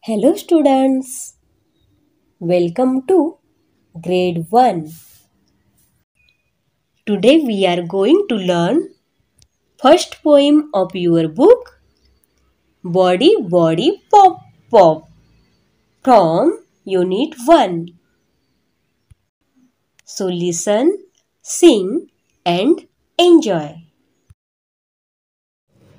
Hello students, welcome to grade 1. Today we are going to learn first poem of your book Body Body Pop Pop from Unit 1. So listen, sing and enjoy.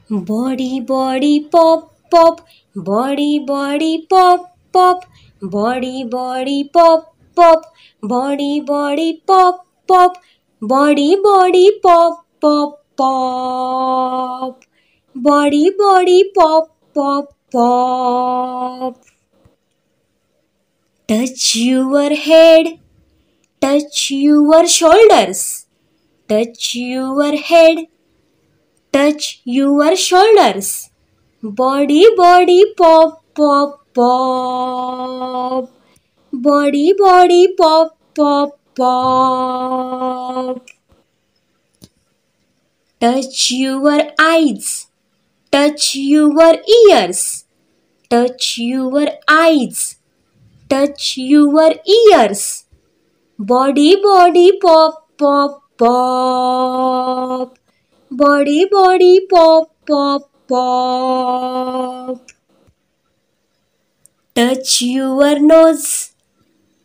Body body pop pop, body body pop pop, body body pop pop, body body pop pop, body body pop pop pop, body body pop pop pop. Touch your head, touch your shoulders, touch your head, touch your shoulders. Body body pop pop pop. Body body pop pop pop. Touch your eyes. Touch your ears. Touch your eyes. Touch your ears. Body body pop pop pop. Body body pop pop pop. Touch your nose.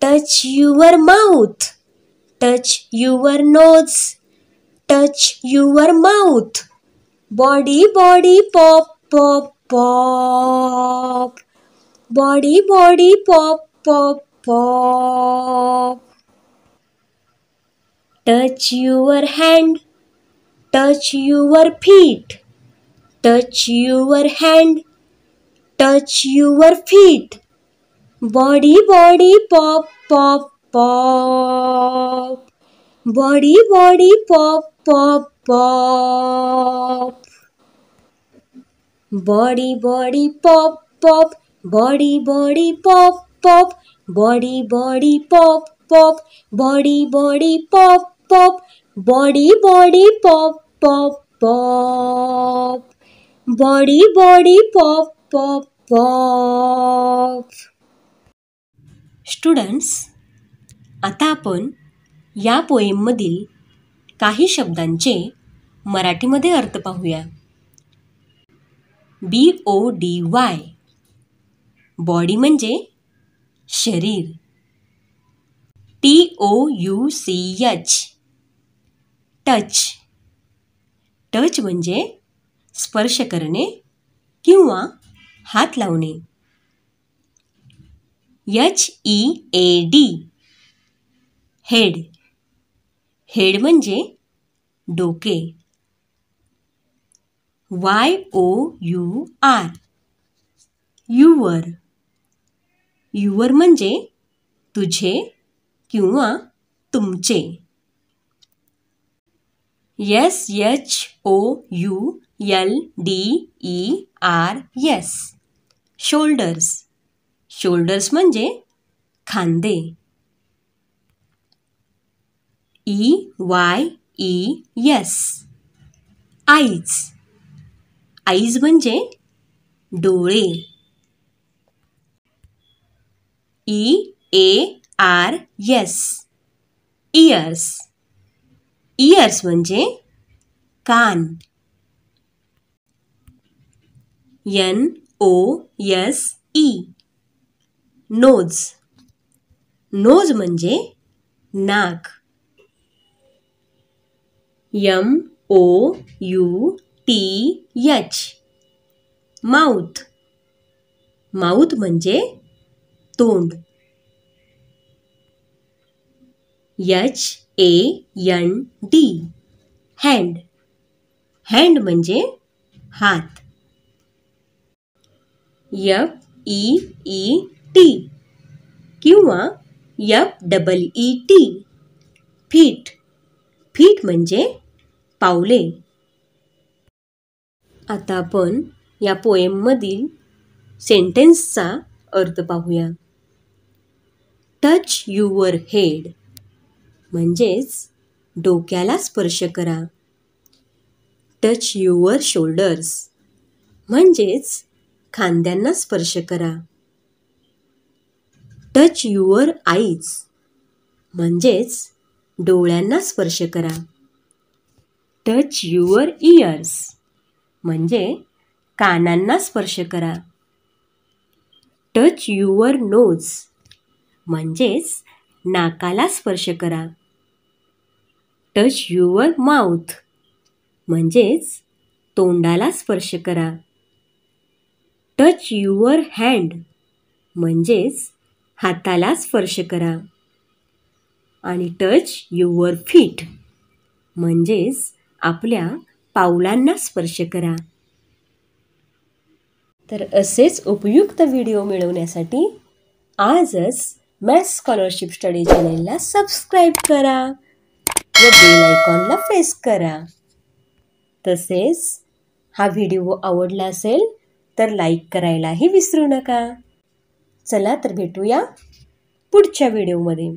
Touch your mouth. Touch your nose. Touch your mouth. Body body pop pop pop. Body body pop pop pop. Touch your hand. Touch your feet. Touch your hand. Touch your feet. Body body pop pop pop. Body body pop pop pop. Body body pop pop. Body body pop pop. Body body pop pop. Body body pop pop. Body body pop pop pop. Body body pop pop pop. Students, आता आपण या पोएममधील काही शब्दांचे मराठीमध्ये अर्थ पाहूया. BODY body म्हणजे शरीर. TOUCH touch. टच म्हणजे स्पर्श करणे किंवा हात लावणे. HEAD head. हेड म्हणजे डोके. YOUR your. युवर म्हणजे तुझे किंवा तुमचे. SHOULDERS shoulders. शोल्डर्स म्हणजे खांदे. EYES eyes. आईज म्हणजे डोळे. EARS years. इयर्स म्हणजे कान. NOSE knows. नोज म्हणजे नाक. MOUTH mouth. माउथ म्हणजे तोंड. HAND hand. हँड म्हणजे हात. FEET किंवा FEET फीट. फीट म्हणजे पावले. आता आपण या पोएममधील सेंटेन्सचा अर्थ पाहूया. टच युअर हेड म्हणजेच डोक्याला स्पर्श करा. टच युअर शोल्डर्स म्हणजेच खांद्यांना स्पर्श करा. टच युअर आईज म्हणजेच डोळ्यांना स्पर्श करा. टच युअर इयर्स म्हणजे कानांना स्पर्श करा. टच युअर नोज म्हणजेच नाकाला स्पर्श करा. टच युअर माउथ म्हणजेच तोंडाला स्पर्श करा. टच युअर हँड म्हणजेच हाताला स्पर्श करा. आणि टच युअर फीट म्हणजेच आपल्या पावलांना स्पर्श करा. तर असेच उपयुक्त व्हिडिओ मिळवण्यासाठी आजच मॅथ्स स्कॉलरशिप स्टडी चॅनेलला सबस्क्राईब करा व बेल आयकॉनला प्रेस करा. तसेच हा व्हिडिओ आवडला असेल तर लाईक करायलाही विसरू नका. चला तर भेटूया पुढच्या व्हिडिओमध्ये.